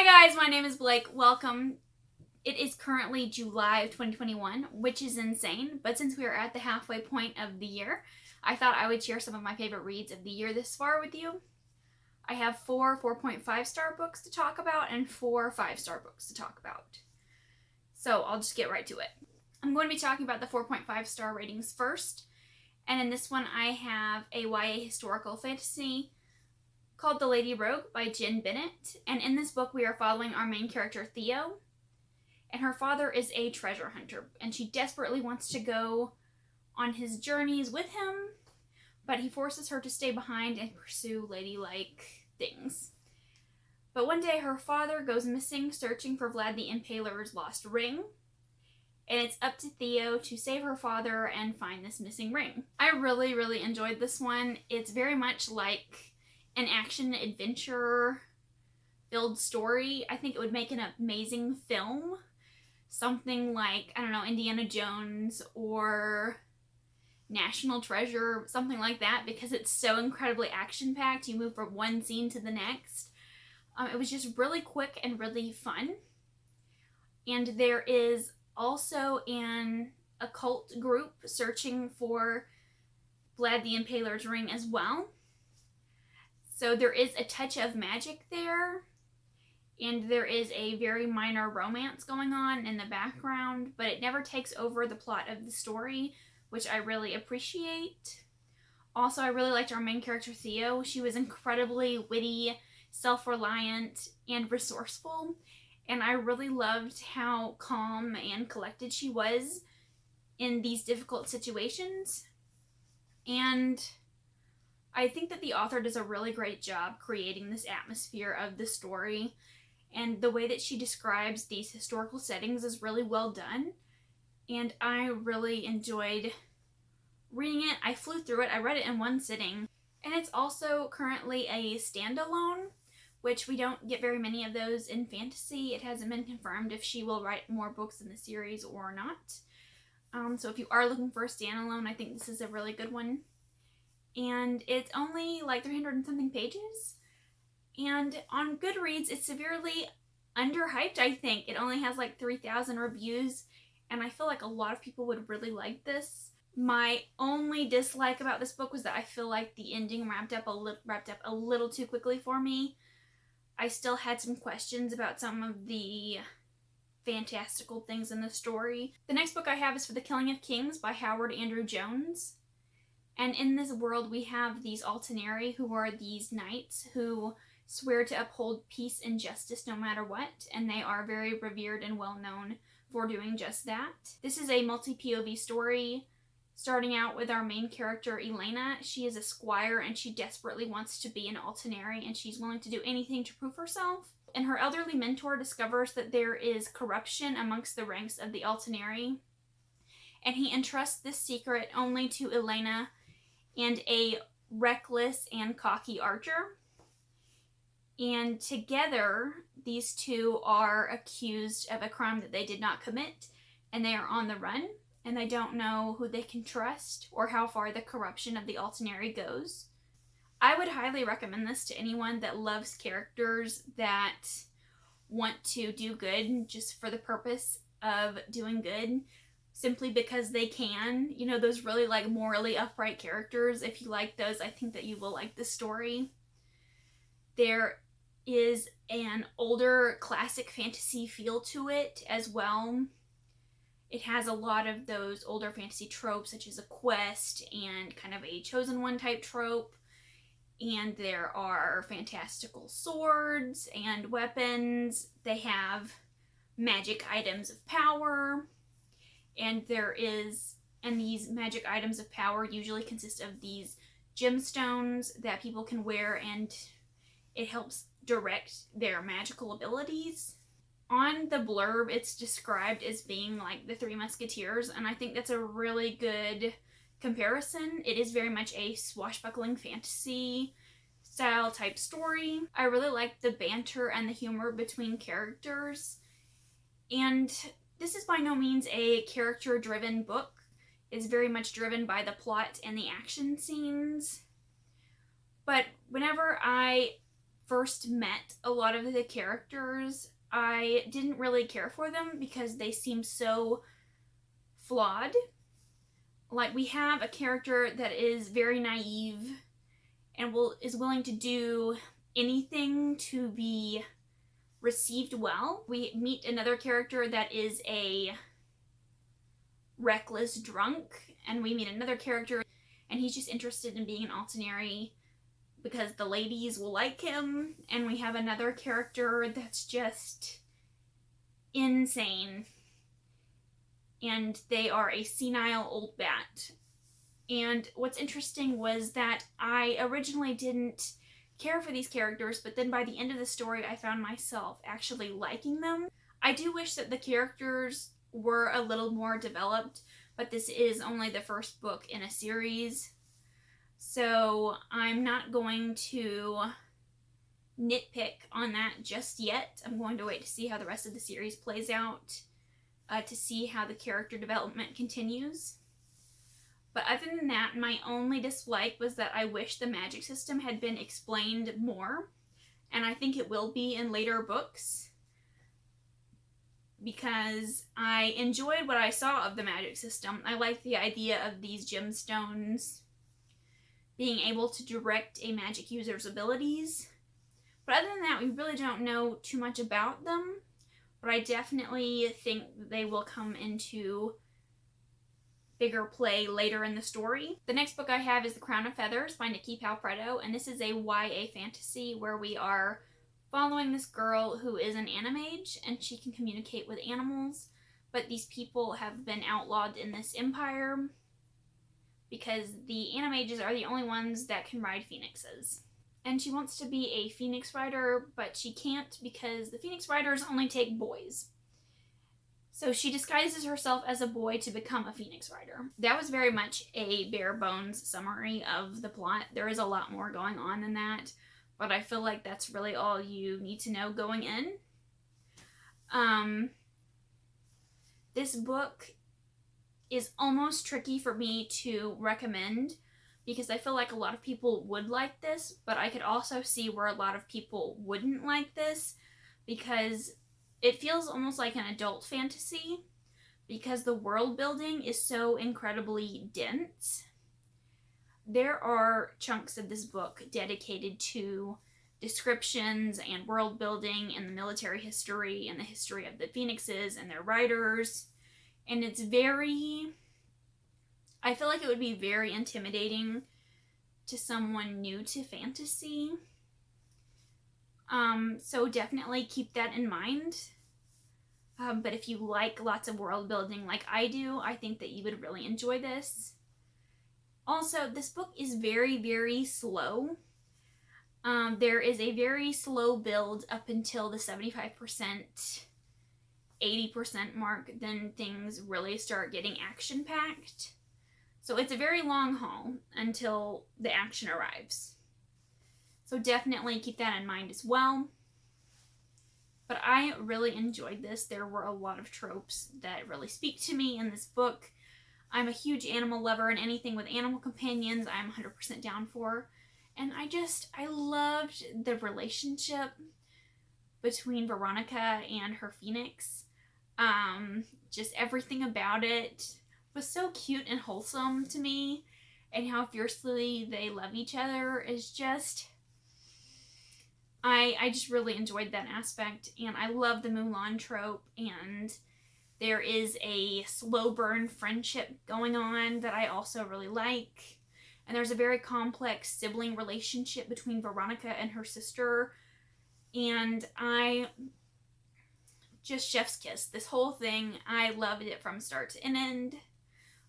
Hi guys, my name is Blake. Welcome. It is currently July of 2021, which is insane, but since we are at the halfway point of the year, I thought I would share some of my favorite reads of the year this far with you. I have 4.5 star books to talk about and 4 5-star books to talk about. So I'll just get right to it. I'm going to be talking about the 4.5 star ratings first, and in this one I have a YA historical fantasy called The Lady Rogue by Jenn Bennett, and in this book we are following our main character Theo, and her father is a treasure hunter, and she desperately wants to go on his journeys with him, but he forces her to stay behind and pursue ladylike things. But one day her father goes missing searching for Vlad the Impaler's lost ring, and it's up to Theo to save her father and find this missing ring. I really enjoyed this one. It's very much like an action adventure filled story. I think it would make an amazing film. Something like, I don't know, Indiana Jones or National Treasure, something like that, because it's so incredibly action-packed. You move from one scene to the next. It was just really quick and really fun. And there is also an occult group searching for Vlad the Impaler's ring as well. So there is a touch of magic there, and there is a very minor romance going on in the background, but it never takes over the plot of the story, which I really appreciate. Also, I really liked our main character Theo. She was incredibly witty, self-reliant, and resourceful, and I really loved how calm and collected she was in these difficult situations. And I think that the author does a really great job creating this atmosphere of the story, and the way that she describes these historical settings is really well done, and I really enjoyed reading it. I flew through it. I read it in one sitting, and it's also currently a standalone, which we don't get very many of those in fantasy. It hasn't been confirmed if she will write more books in the series or not. So if you are looking for a standalone, I think this is a really good one. And it's only like 300 and something pages. And on Goodreads, it's severely underhyped, I think. It only has like 3,000 reviews, and I feel like a lot of people would really like this. My only dislike about this book was that I feel like the ending wrapped up a little too quickly for me. I still had some questions about some of the fantastical things in the story. The next book I have is For the Killing of Kings by Howard Andrew Jones. And in this world, we have these Altanari, who are these knights who swear to uphold peace and justice no matter what, and they are very revered and well known for doing just that. This is a multi-POV story, starting out with our main character, Elena. She is a squire, and she desperately wants to be an Altanari, and she's willing to do anything to prove herself. And her elderly mentor discovers that there is corruption amongst the ranks of the Altanari, and he entrusts this secret only to Elena and a reckless and cocky archer. And together, these two are accused of a crime that they did not commit, and they are on the run, and they don't know who they can trust or how far the corruption of the Altanari goes. I would highly recommend this to anyone that loves characters that want to do good just for the purpose of doing good, simply because they can. You know, those really like morally upright characters. If you like those, I think that you will like this story. There is an older classic fantasy feel to it as well. It has a lot of those older fantasy tropes, such as a quest and kind of a chosen one type trope. And there are fantastical swords and weapons. They have magic items of power. And these magic items of power usually consist of these gemstones that people can wear, and it helps direct their magical abilities. On the blurb, it's described as being like the Three Musketeers, and I think that's a really good comparison. It is very much a swashbuckling fantasy style type story. I really like the banter and the humor between characters, and this is by no means a character-driven book. It's very much driven by the plot and the action scenes. But whenever I first met a lot of the characters, I didn't really care for them because they seemed so flawed. Like, we have a character that is very naive and is willing to do anything to be received well. We meet another character that is a reckless drunk, and we meet another character and he's just interested in being an Altenary because the ladies will like him, and we have another character that's just insane, and they are a senile old bat. And what's interesting was that I originally didn't care for these characters, but then by the end of the story I found myself actually liking them. I do wish that the characters were a little more developed, but this is only the first book in a series, so I'm not going to nitpick on that just yet. I'm going to wait to see how the rest of the series plays out, to see how the character development continues. But other than that, my only dislike was that I wish the magic system had been explained more, and I think it will be in later books, because I enjoyed what I saw of the magic system. I like the idea of these gemstones being able to direct a magic user's abilities. But other than that, we really don't know too much about them. But I definitely think they will come into bigger play later in the story. The next book I have is The Crown of Feathers by Nicki Preto, and this is a YA fantasy where we are following this girl who is an animage, and she can communicate with animals, but these people have been outlawed in this empire because the animages are the only ones that can ride phoenixes. And she wants to be a phoenix rider, but she can't because the phoenix riders only take boys. So she disguises herself as a boy to become a phoenix rider. That was very much a bare bones summary of the plot. There is a lot more going on than that, but I feel like that's really all you need to know going in. This book is almost tricky for me to recommend because I feel like a lot of people would like this, but I could also see where a lot of people wouldn't like this because it feels almost like an adult fantasy because the world building is so incredibly dense. There are chunks of this book dedicated to descriptions and world building and the military history and the history of the phoenixes and their riders. And it's I feel like it would be very intimidating to someone new to fantasy. So definitely keep that in mind. But if you like lots of world building like I do, I think that you would really enjoy this. Also, this book is very, very slow. There is a very slow build up until the 75%, 80% mark. Then things really start getting action-packed. So it's a very long haul until the action arrives. So definitely keep that in mind as well. But I really enjoyed this. There were a lot of tropes that really speak to me in this book. I'm a huge animal lover, and anything with animal companions I'm 100% down for. And I loved the relationship between Veronica and her phoenix. Just everything about it was so cute and wholesome to me, and how fiercely they love each other is just... I just really enjoyed that aspect, and I love the Mulan trope, and there is a slow burn friendship going on that I also really like, and there's a very complex sibling relationship between Veronica and her sister, and just chef's kiss. This whole thing, I loved it from start to end.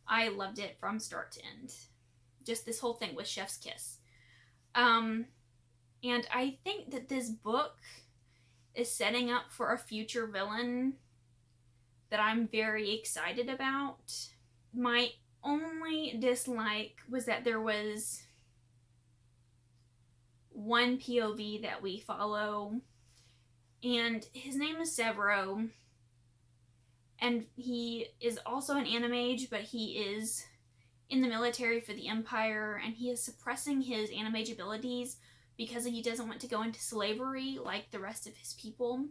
I loved it from start to end. Just this whole thing was chef's kiss. And I think that this book is setting up for a future villain that I'm very excited about. My only dislike was that there was one POV that we follow, and his name is Severo, and he is also an animage, but he is in the military for the Empire, and he is suppressing his animage abilities because he doesn't want to go into slavery like the rest of his people.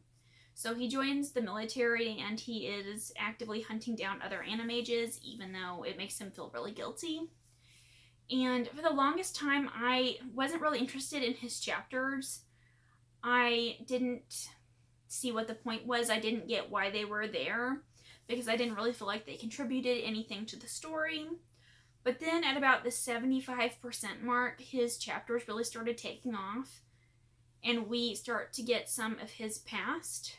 So he joins the military and he is actively hunting down other animages, even though it makes him feel really guilty. And for the longest time, I wasn't really interested in his chapters. I didn't see what the point was. I didn't get why they were there because I didn't really feel like they contributed anything to the story. But then at about the 75% mark, his chapters really started taking off, and we start to get some of his past,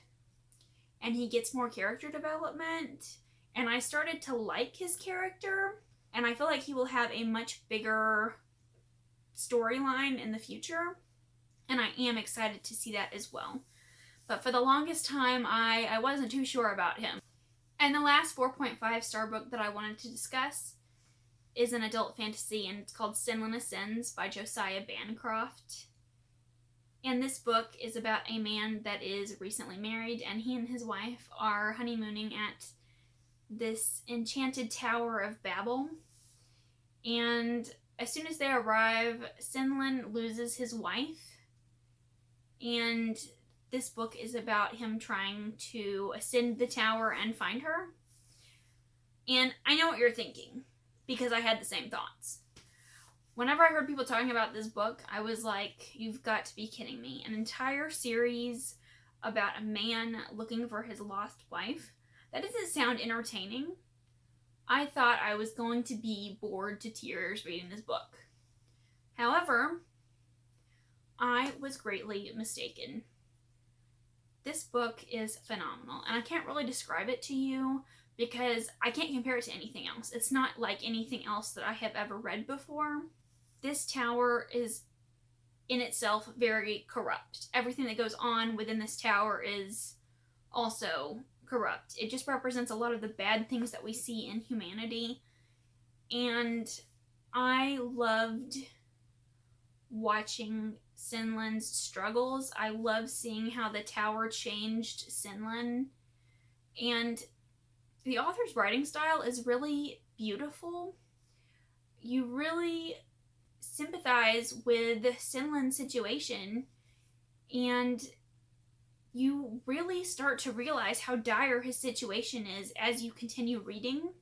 and he gets more character development, and I started to like his character, and I feel like he will have a much bigger storyline in the future, and I am excited to see that as well. But for the longest time, I wasn't too sure about him. And the last 4.5 star book that I wanted to discuss is an adult fantasy, and it's called Senlin Ascends by Josiah Bancroft. And this book is about a man that is recently married, and he and his wife are honeymooning at this enchanted Tower of Babel. And as soon as they arrive, Senlin loses his wife, and this book is about him trying to ascend the tower and find her. And I know what you're thinking, because I had the same thoughts. Whenever I heard people talking about this book, I was like, you've got to be kidding me. An entire series about a man looking for his lost wife? That doesn't sound entertaining. I thought I was going to be bored to tears reading this book. However, I was greatly mistaken. This book is phenomenal, and I can't really describe it to you because I can't compare it to anything else. It's not like anything else that I have ever read before. This tower is in itself very corrupt. Everything that goes on within this tower is also corrupt. It just represents a lot of the bad things that we see in humanity, and I loved watching Senlin's struggles. I love seeing how the tower changed Senlin, and the author's writing style is really beautiful. You really sympathize with Senlin's situation, and you really start to realize how dire his situation is as you continue reading.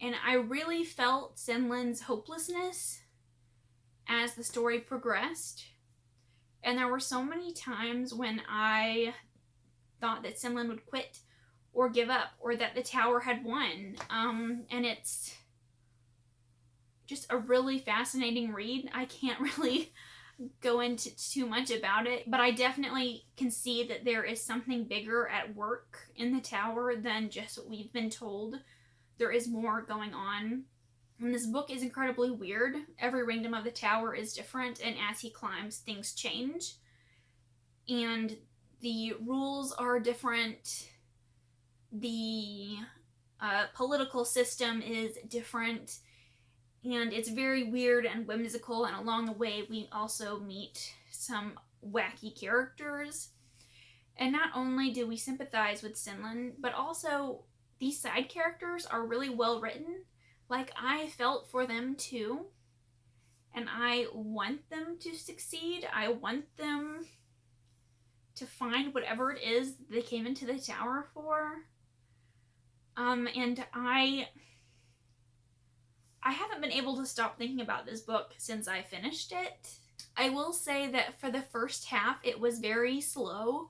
And I really felt Senlin's hopelessness as the story progressed. And there were so many times when I thought that Senlin would quit or give up, or that the tower had won. And it's just a really fascinating read. I can't really go into too much about it, but I definitely can see that there is something bigger at work in the tower than just what we've been told. There is more going on. And this book is incredibly weird. Every ringdom of the tower is different, and as he climbs, things change. And the rules are different. The political system is different. And it's very weird and whimsical, and along the way we also meet some wacky characters. And not only do we sympathize with Senlin, but also these side characters are really well written. Like, I felt for them too, and I want them to succeed. I want them to find whatever it is they came into the tower for. And I haven't been able to stop thinking about this book since I finished it. I will say that for the first half, it was very slow.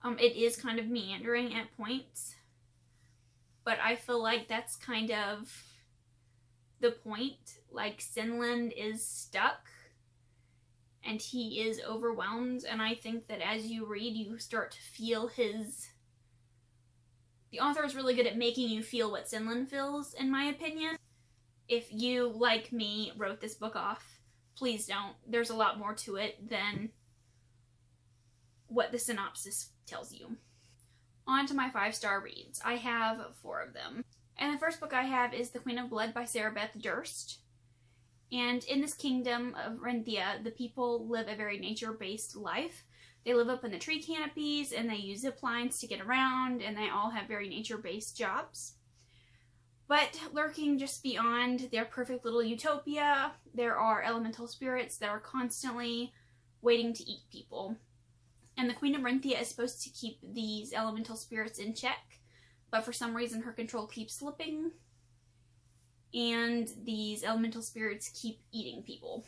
It is kind of meandering at points, but I feel like that's kind of the point. Like, Senlin is stuck, and he is overwhelmed, and I think that as you read, you start to feel his... The author is really good at making you feel what Senlin feels, in my opinion. If you, like me, wrote this book off, please don't. There's a lot more to it than what the synopsis tells you. On to my 5-star reads. I have 4 of them. And the first book I have is The Queen of Blood by Beth Durst. And in this kingdom of Renthia, the people live a very nature-based life. They live up in the tree canopies, and they use zip lines to get around, and they all have very nature-based jobs. But lurking just beyond their perfect little utopia, there are elemental spirits that are constantly waiting to eat people. And the Queen of Renthia is supposed to keep these elemental spirits in check, but for some reason her control keeps slipping, and these elemental spirits keep eating people.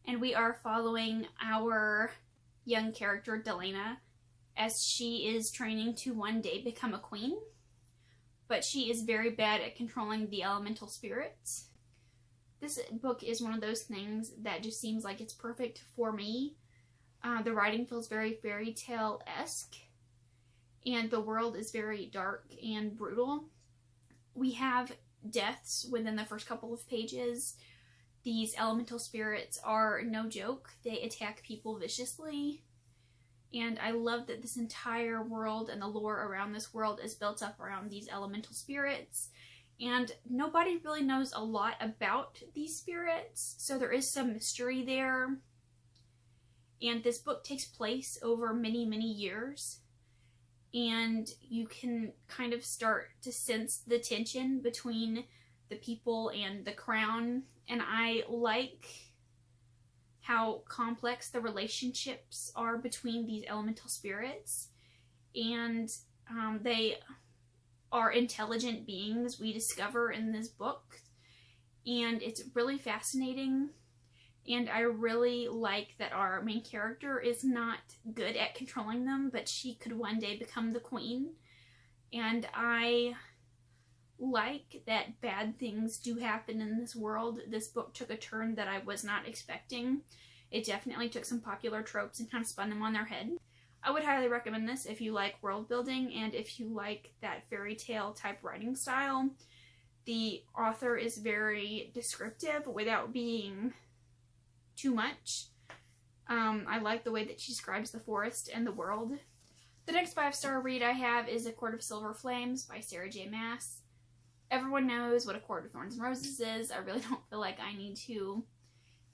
And we are following our young character, Delena, as she is training to one day become a queen, but she is very bad at controlling the elemental spirits. This book is one of those things that just seems like it's perfect for me. The writing feels very fairy tale-esque, and the world is very dark and brutal. We have deaths within the first couple of pages. These elemental spirits are no joke. They attack people viciously. And I love that this entire world and the lore around this world is built up around these elemental spirits. And nobody really knows a lot about these spirits, so there is some mystery there. And this book takes place over many, many years. And you can kind of start to sense the tension between the people and the crown. And I like how complex the relationships are between these elemental spirits. And they are intelligent beings, we discover in this book. And it's really fascinating. And I really like that our main character is not good at controlling them, but she could one day become the queen. And I like that bad things do happen in this world. This book took a turn that I was not expecting. It definitely took some popular tropes and kind of spun them on their head. I would highly recommend this if you like world building and if you like that fairy tale type writing style. The author is very descriptive without being too much. I like the way that she describes the forest and the world. The next 5-star read I have is A Court of Silver Flames by Sarah J. Maas. Everyone knows what A Court of Thorns and Roses is. I really don't feel like I need to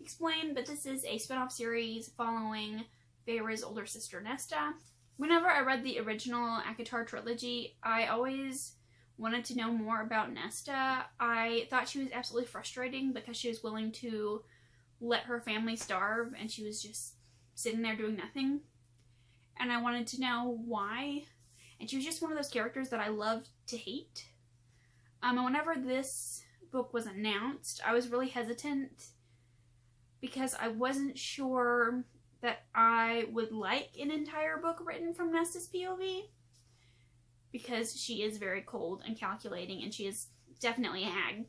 explain, but this is a spin-off series following Feyre's older sister Nesta. Whenever I read the original ACOTAR trilogy, I always wanted to know more about Nesta. I thought she was absolutely frustrating because she was willing to let her family starve and she was just sitting there doing nothing. And I wanted to know why. And she was just one of those characters that I loved to hate. And whenever this book was announced, I was really hesitant because I wasn't sure that I would like an entire book written from Nesta's POV, because she is very cold and calculating and she is definitely a hag.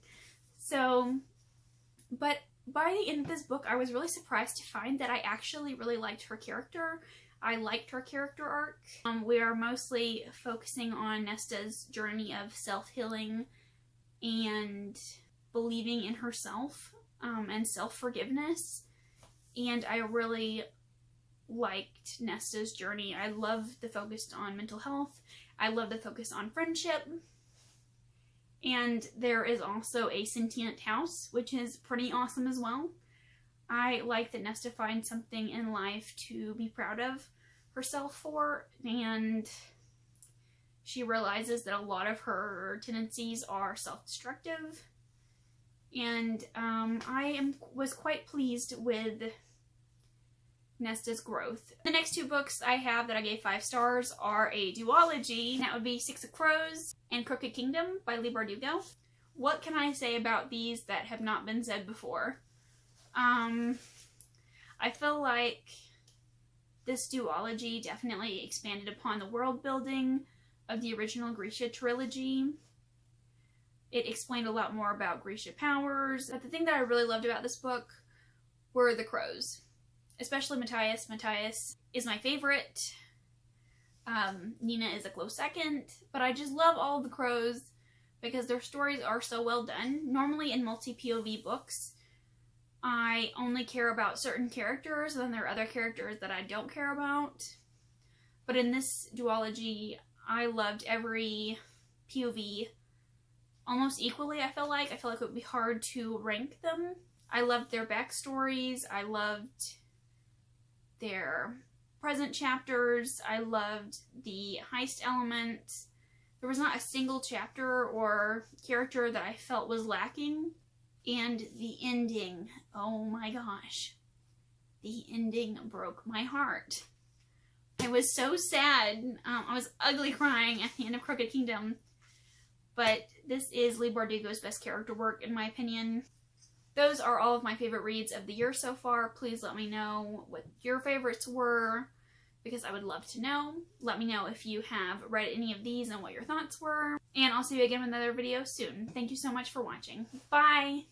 So, but by the end of this book, I was really surprised to find that I actually really liked her character. I liked her character arc. We are mostly focusing on Nesta's journey of self-healing and believing in herself and self-forgiveness. And I really liked Nesta's journey. I love the focus on mental health. I love the focus on friendship. And there is also a sentient house, which is pretty awesome as well. I like that Nesta finds something in life to be proud of herself for, and she realizes that a lot of her tendencies are self-destructive. And I was quite pleased with Nesta's growth. The next 2 books I have that I gave 5 stars are a duology, and that would be Six of Crows and Crooked Kingdom by Leigh Bardugo. What can I say about these that have not been said before? I feel like this duology definitely expanded upon the world building of the original Grisha trilogy. It explained a lot more about Grisha powers, but the thing that I really loved about this book were the crows. Especially Matthias. Matthias is my favorite. Nina is a close second. But I just love all of the crows because their stories are so well done. Normally in multi-POV books, I only care about certain characters, and then there are other characters that I don't care about. But in this duology, I loved every POV almost equally, I feel like. I feel like it would be hard to rank them. I loved their backstories. I loved their present chapters. I loved the heist element. There was not a single chapter or character that I felt was lacking. And the ending, oh my gosh. the ending broke my heart. I was so sad. I was ugly crying at the end of Crooked Kingdom. But this is Leigh Bardugo's best character work, in my opinion. Those are all of my favorite reads of the year so far. Please let me know what your favorites were, because I would love to know. Let me know if you have read any of these and what your thoughts were. And I'll see you again in another video soon. Thank you so much for watching. Bye!